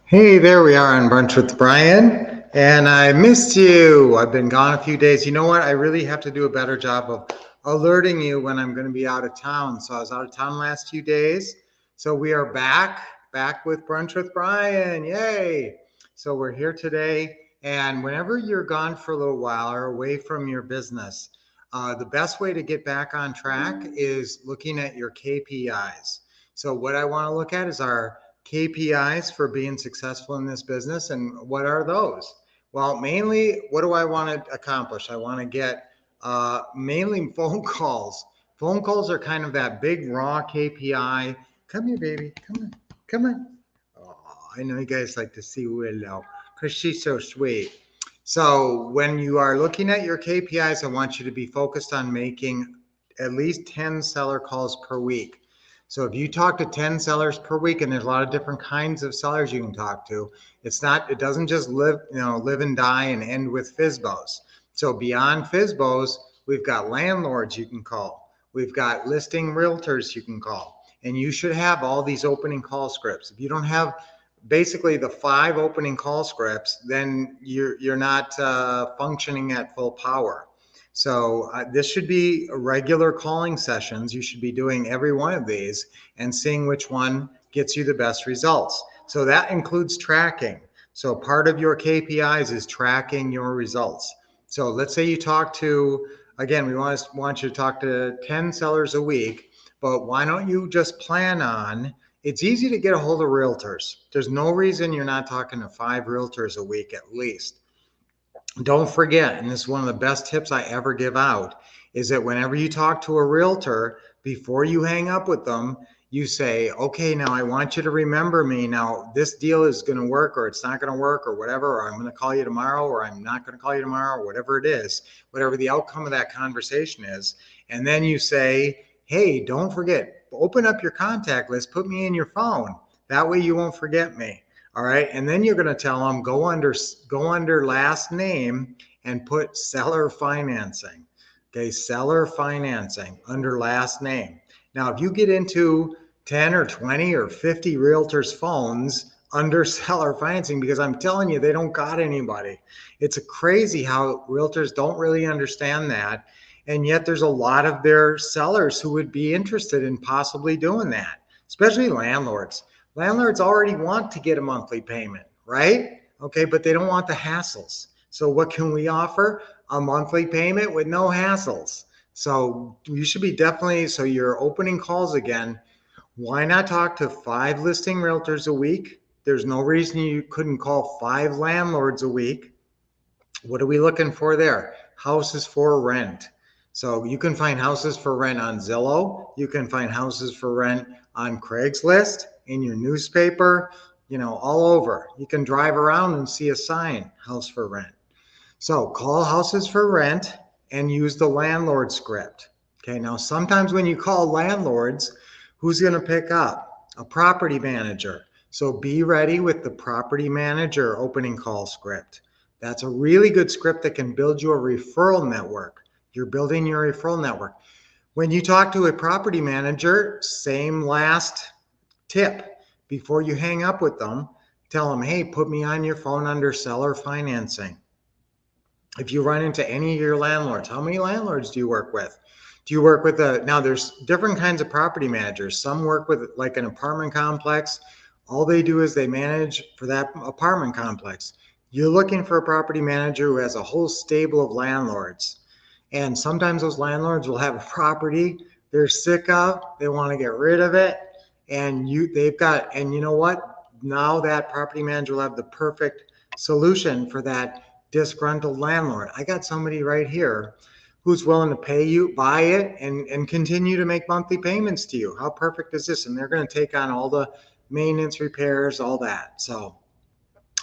Hey, there we are on Brunch with Brian, and I missed you. I've been gone a few days. You know what? I really have to do a better job of alerting you when I'm going to be out of town. So I was out of town last few days. So we are back with Brunch with Brian. Yay! So we're here today, and whenever you're gone for a little while or away from your business, the best way to get back on track is looking at your KPIs. So what I want to look at is our KPIs for being successful in this business. And what are those? Well, mainly, what do I want to accomplish? I want to get mainly phone calls. Phone calls are kind of that big raw KPI. Come here, baby. Come on. Come on. Oh, I know you guys like to see Willow because she's so sweet. So when you are looking at your KPIs, I want you to be focused on making at least 10 seller calls per week. So if you talk to 10 sellers per week, and there's a lot of different kinds of sellers you can talk to, it doesn't just live and die and end with FSBOs. So beyond FSBOs, we've got landlords you can call. We've got listing realtors you can call. And you should have all these opening call scripts. If you don't have basically the 5 opening call scripts, then you're not functioning at full power. So this should be regular calling sessions. You should be doing every one of these and seeing which one gets you the best results. So that includes tracking. So part of your KPIs is tracking your results. So let's say you talk to, again, we want you to talk to 10 sellers a week, but why don't you just plan on, it's easy to get a hold of realtors. There's no reason you're not talking to 5 realtors a week at least. Don't forget, and this is one of the best tips I ever give out, is that whenever you talk to a realtor, before you hang up with them, you say, okay, now I want you to remember me. Now this deal is going to work, or it's not going to work, or whatever, or I'm going to call you tomorrow, or I'm not going to call you tomorrow, or whatever it is, whatever the outcome of that conversation is. And then you say, hey, don't forget, open up your contact list, put me in your phone. That way you won't forget me. All right. And then you're going to tell them go under last name and put seller financing. Okay. Seller financing under last name. Now, if you get into 10 or 20 or 50 realtors' phones under seller financing, because I'm telling you, they don't got anybody. It's crazy how realtors don't really understand that. And yet there's a lot of their sellers who would be interested in possibly doing that, especially landlords. Landlords already want to get a monthly payment, right? Okay, but they don't want the hassles. So what can we offer? A monthly payment with no hassles. So you should be definitely, so you're opening calls again. Why not talk to 5 listing realtors a week? There's no reason you couldn't call 5 landlords a week. What are we looking for there? Houses for rent. So you can find houses for rent on Zillow. You can find houses for rent on Craigslist, in your newspaper, all over. You can drive around and see a sign, house for rent. So call houses for rent and use the landlord script. Okay, now sometimes when you call landlords, who's going to pick up? A property manager. So be ready with the property manager opening call script. That's a really good script that can build you a referral network. You're building your referral network. When you talk to a property manager, same last tip. Before you hang up with them, tell them, hey, put me on your phone under seller financing. If you run into any of your landlords, how many landlords do you work with? Do you work with now there's different kinds of property managers. Some work with like an apartment complex. All they do is they manage for that apartment complex. You're looking for a property manager who has a whole stable of landlords. And sometimes those landlords will have a property they're sick of, they want to get rid of it. And you know what? Now that property manager will have the perfect solution for that disgruntled landlord. I got somebody right here who's willing to pay you, buy it, and continue to make monthly payments to you. How perfect is this? And they're going to take on all the maintenance, repairs, all that. So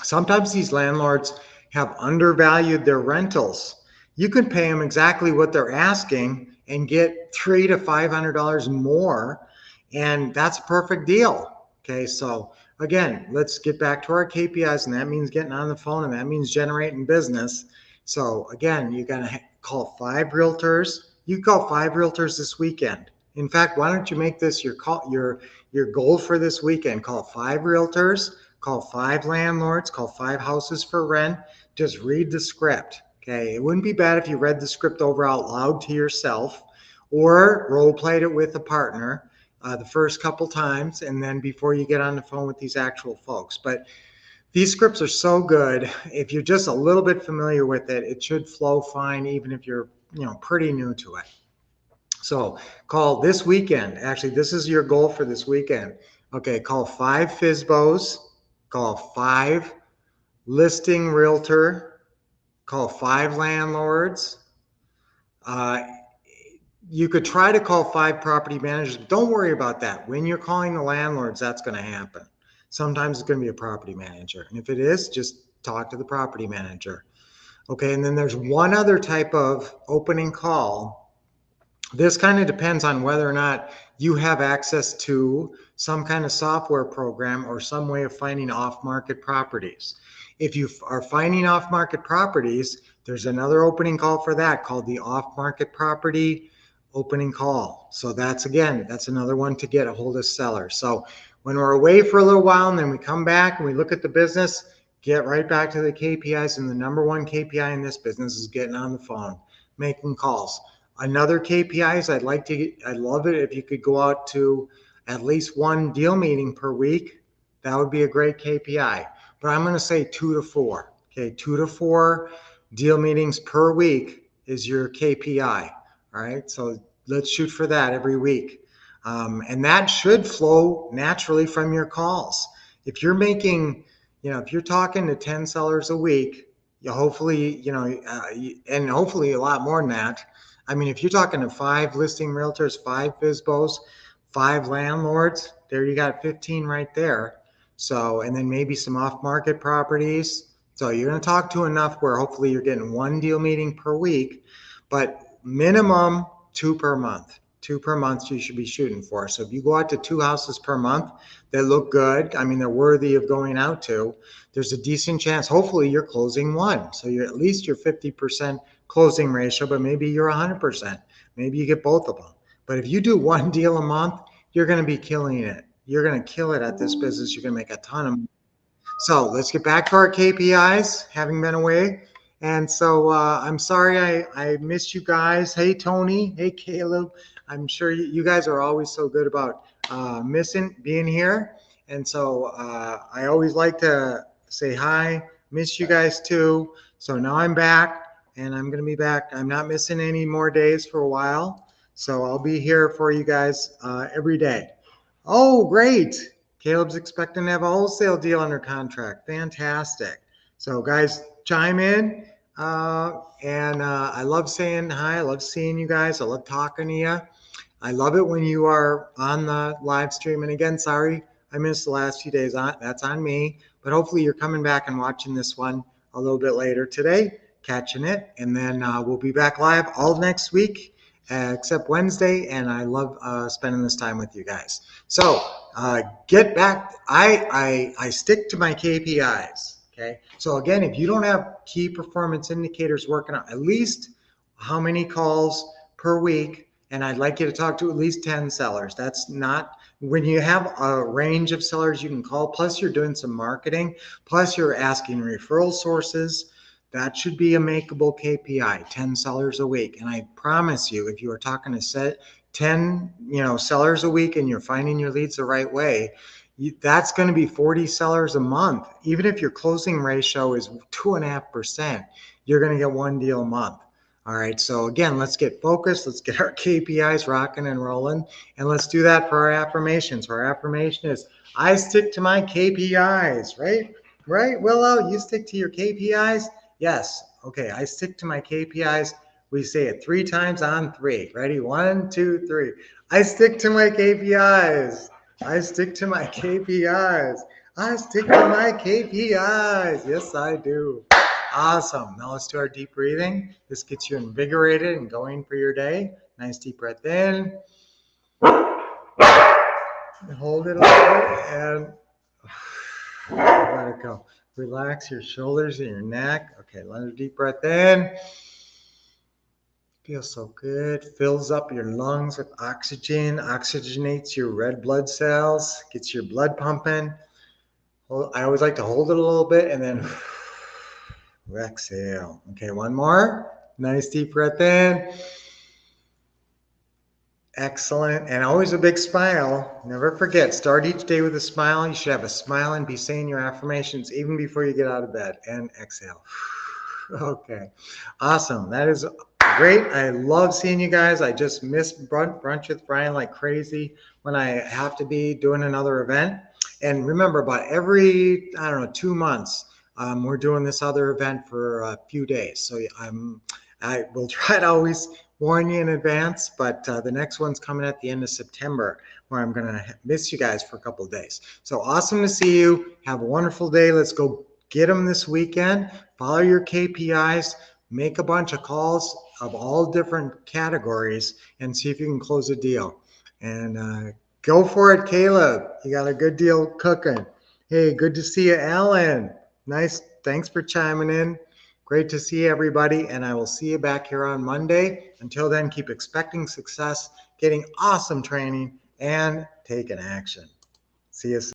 sometimes these landlords have undervalued their rentals. You can pay them exactly what they're asking and get $300 to $500 more. And that's a perfect deal. Okay, so again, let's get back to our KPIs, and that means getting on the phone, and that means generating business. So again, you got to call 5 realtors. You call 5 realtors this weekend. In fact, why don't you make this your goal for this weekend? Call 5 realtors, call 5 landlords, call 5 houses for rent. Just read the script. Okay, it wouldn't be bad if you read the script over out loud to yourself or role played it with a partner the first couple times, and then before you get on the phone with these actual folks. But these scripts are so good. If you're just a little bit familiar with it, it should flow fine, even if you're pretty new to it. So call this weekend. Actually, this is your goal for this weekend. Okay, call 5 FSBOs, call 5 listing realtor, call 5 landlords. You could try to call 5 property managers. Don't worry about that. When you're calling the landlords, that's going to happen. Sometimes it's going to be a property manager. And if it is, just talk to the property manager. Okay, and then there's one other type of opening call. This kind of depends on whether or not you have access to some kind of software program or some way of finding off-market properties. If you are finding off-market properties, there's another opening call for that called the off-market property opening call. So that's another one to get a hold of sellers. So when we're away for a little while and then we come back and we look at the business, get right back to the KPIs. And the number one KPI in this business is getting on the phone, making calls. Another KPI is I'd love it if you could go out to at least 1 deal meeting per week. That would be a great KPI. But I'm going to say 2 to 4. Okay, 2 to 4 deal meetings per week is your KPI. All right, so let's shoot for that every week. And that should flow naturally from your calls. If you're making, if you're talking to 10 sellers a week, hopefully, and hopefully a lot more than that. I mean, if you're talking to 5 listing realtors, 5 FSBOs, 5 landlords, there you got 15 right there. So, and then maybe some off-market properties. So you're going to talk to enough where hopefully you're getting 1 deal meeting per week, but minimum 2 per month. 2 per month you should be shooting for. So if you go out to 2 houses per month that look good, I mean, they're worthy of going out to, there's a decent chance, hopefully you're closing 1. So you're at least your 50% closing ratio, but maybe you're 100%. Maybe you get both of them. But if you do 1 deal a month, you're going to be killing it. You're going to kill it at this business. You're going to make a ton of money. So let's get back to our KPIs, having been away. And so I'm sorry I missed you guys. Hey, Tony. Hey, Caleb. I'm sure you guys are always so good about being here. And so I always like to say hi. Miss you guys too. So now I'm back and I'm going to be back. I'm not missing any more days for a while. So I'll be here for you guys every day. Oh, great. Caleb's expecting to have a wholesale deal under contract. Fantastic. So guys, chime in. And I love saying hi. I love seeing you guys. I love talking to you. I love it when you are on the live stream. And again, sorry, I missed the last few days. That's on me. But hopefully you're coming back and watching this one a little bit later today, catching it. And then we'll be back live all next week, except Wednesday. And I love spending this time with you guys. So get back. I stick to my KPIs. Okay. So again, if you don't have key performance indicators working out, at least how many calls per week, and I'd like you to talk to at least 10 sellers. That's not, when you have a range of sellers you can call, plus you're doing some marketing, plus you're asking referral sources, that should be a makeable KPI, 10 sellers a week. And I promise you, if you are talking to 10 sellers a week and you're finding your leads the right way, that's going to be 40 sellers a month. Even if your closing ratio is 2.5%, you're going to get 1 deal a month. All right. So again, let's get focused. Let's get our KPIs rocking and rolling. And let's do that for our affirmations. Our affirmation is, I stick to my KPIs, right? Right, Willow, you stick to your KPIs? Yes. Okay. I stick to my KPIs. We say it 3 times on 3. Ready? 1, 2, 3. I stick to my KPIs. I stick to my KPIs. I stick to my KPIs. Yes, I do. Awesome. Now let's do our deep breathing. This gets you invigorated and going for your day. Nice deep breath in. Hold it a little bit and let it go. Relax your shoulders and your neck. Okay, another deep breath in. Feels so good. Fills up your lungs with oxygen, oxygenates your red blood cells, gets your blood pumping. I always like to hold it a little bit and then exhale. Okay, one more. Nice deep breath in. Excellent. And always a big smile. Never forget, start each day with a smile. You should have a smile and be saying your affirmations even before you get out of bed. And exhale. Okay. Awesome. That is great. I love seeing you guys. I just miss brunch with Brian like crazy when I have to be doing another event. And remember, about every, I don't know, 2 months, we're doing this other event for a few days. So I will try to always warn you in advance, but the next one's coming at the end of September where I'm going to miss you guys for a couple of days. So awesome to see you. Have a wonderful day. Let's go get them this weekend. Follow your KPIs. Make a bunch of calls of all different categories and see if you can close a deal. And go for it, Caleb. You got a good deal cooking. Hey, good to see you, Alan. Nice. Thanks for chiming in. Great to see everybody, and I will see you back here on Monday. Until then, keep expecting success, getting awesome training, and taking action. See you soon.